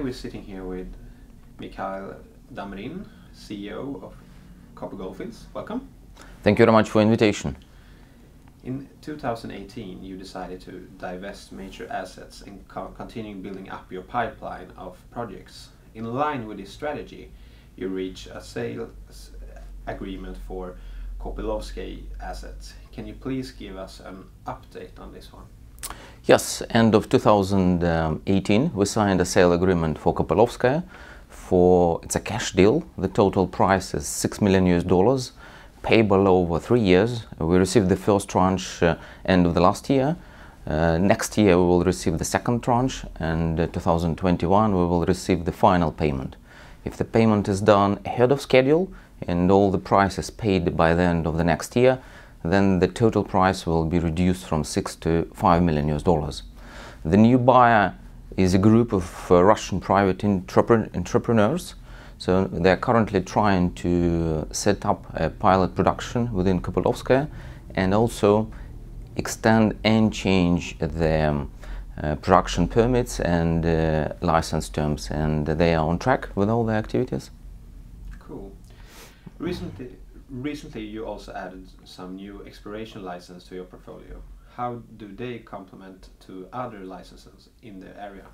we're sitting here with Mikhail, Damrin, CEO of Kopy Goldfields. Welcome. Thank you very much for the invitation. In 2018, you decided to divest major assets and continue building up your pipeline of projects. In line with this strategy, you reached a sales agreement for Kopy Goldfields assets. Can you please give us an update on this one? Yes, end of 2018 we signed a sale agreement for Kopy Goldfields. It's a cash deal. The total price is $6 million, payable over 3 years. We received the first tranche end of the last year. Next year we will receive the second tranche, and 2021 we will receive the final payment. If the payment is done ahead of schedule and all the price is paid by the end of the next year, then the total price will be reduced from $6 to $5 million. The new buyer is a group of Russian private entrepreneurs. So they are currently trying to set up a pilot production within Kopy Goldfields and also extend and change the production permits and license terms, and they are on track with all the activities. Cool. Recently you also added some new exploration license to your portfolio. How do they complement to other licenses in the area?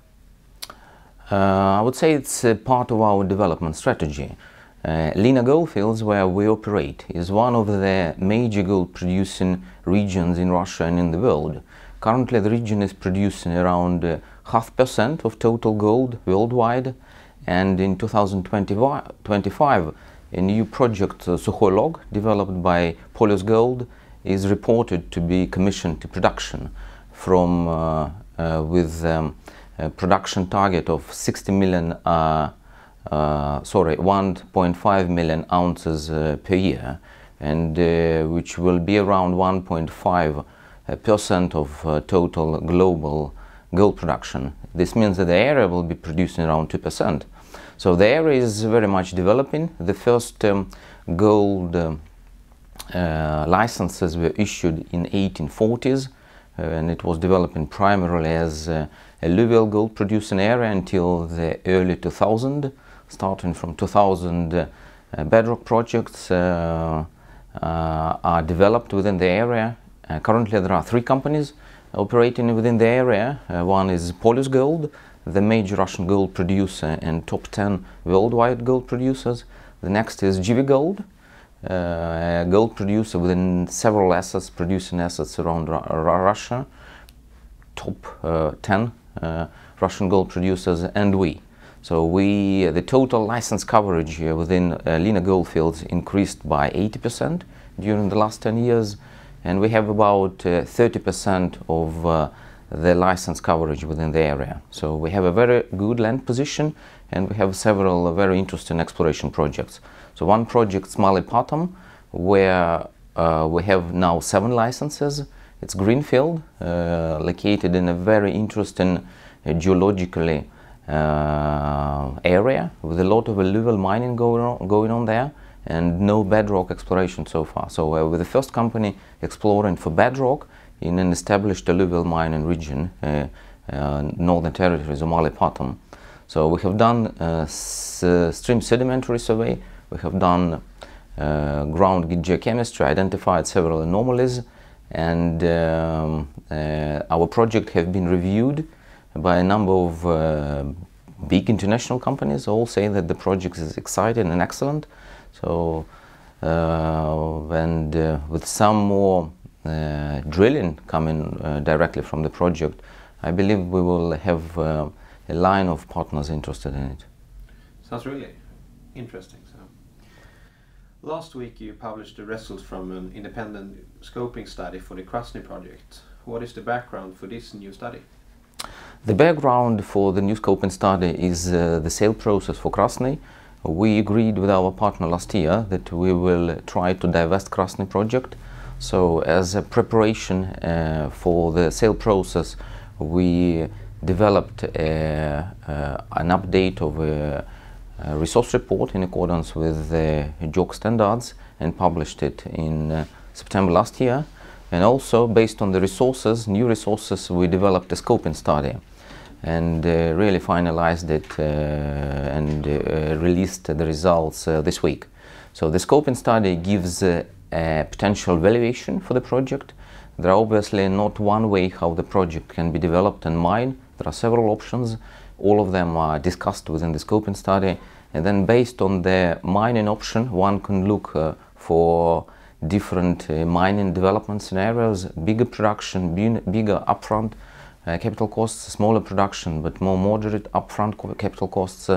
I would say it's a part of our development strategy. Lena Goldfields, where we operate, is one of the major gold producing regions in Russia and in the world. Currently the region is producing around 0.5% of total gold worldwide, and in 2025 a new project, Sukhoy Log, developed by Polius Gold, is reported to be commissioned to production from with a production target of 1.5 million ounces per year, and which will be around 1.5% of total global gold production. This means that the area will be producing around 2%. So the area is very much developing. The first gold licenses were issued in 1840s, and it was developing primarily as alluvial gold producing area until the early 2000s. Starting from 2000, bedrock projects are developed within the area. Currently there are 3 companies operating within the area. One is Polius Gold, the major Russian gold producer and top 10 worldwide gold producers. The next is GV Gold, a gold producer within several assets, producing assets around Russia, top 10 Russian gold producers, and we. So the total license coverage within Lena Goldfields increased by 80% during the last 10 years, and we have about 30% of the license coverage within the area. So we have a very good land position, and we have several very interesting exploration projects. So one project, Smali-Patam, where we have now 7 licenses. It's greenfield, located in a very interesting geologically area with a lot of alluvial mining going on there, and no bedrock exploration so far. So we're the first company exploring for bedrock in an established alluvial mining region, Northern Territories of Smali-Patam. So we have done stream sedimentary survey, we have done ground geochemistry, identified several anomalies, and our project has been reviewed by a number of big international companies. All say that the project is exciting and excellent. So with some more drilling coming directly from the project, I believe we will have a line of partners interested in it. Sounds really interesting. So, last week you published the results from an independent scoping study for the Krasny project. What is the background for this new study? The background for the new scoping study is the sale process for Krasny. We agreed with our partner last year that we will try to divest Krasny project. So as a preparation for the sale process, we developed an update of a resource report in accordance with the JORC standards and published it in September last year. And also, based on the resources, new resources, we developed a scoping study. and really finalized it and released the results this week. So the scoping study gives a potential valuation for the project. There are obviously not one way how the project can be developed and mined. There are several options. All of them are discussed within the scoping study, and then based on the mining option, one can look for different mining development scenarios: bigger production, bigger upfront capital costs, smaller production but more moderate upfront capital costs,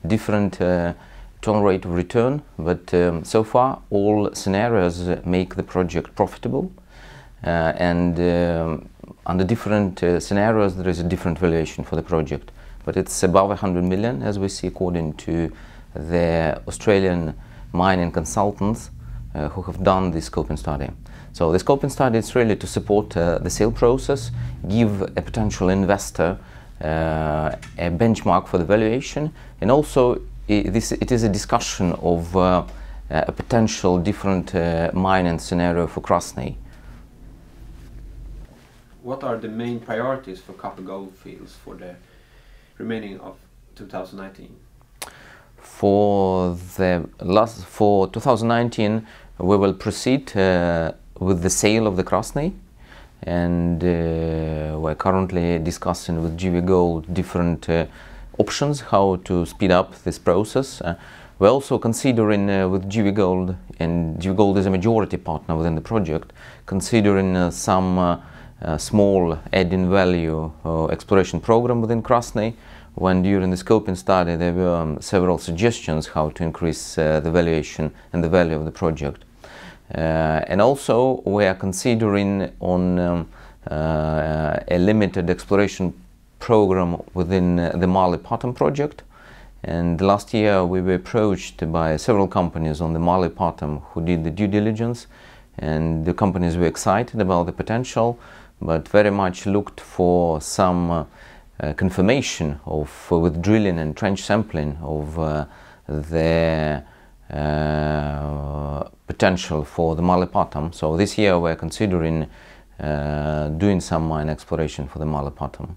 different turn rate of return. But so far all scenarios make the project profitable, and under different scenarios there is a different valuation for the project. But it's above 100 million, as we see, according to the Australian mining consultants who have done the scoping study. So the scoping study is really to support the sale process, give a potential investor a benchmark for the valuation, and also it is a discussion of a potential different mining scenario for Krasny. What are the main priorities for Kopy Goldfields for the remaining of 2019? For 2019, we will proceed with the sale of the Krasny, and we're currently discussing with GV Gold different options how to speed up this process. We're also considering with GV Gold, and GV Gold is a majority partner within the project, considering some small adding value exploration program within Krasny, when during the scoping study there were several suggestions how to increase the valuation and the value of the project. And also we are considering on a limited exploration program within the Mali Patam project. And last year we were approached by several companies on the Mali Patam who did the due diligence, and the companies were excited about the potential, but very much looked for some confirmation of with drilling and trench sampling of the potential for the Mali Patam. So this year we're considering doing some mine exploration for the Mali Patam.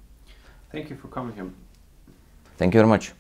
Thank you for coming here. Thank you very much.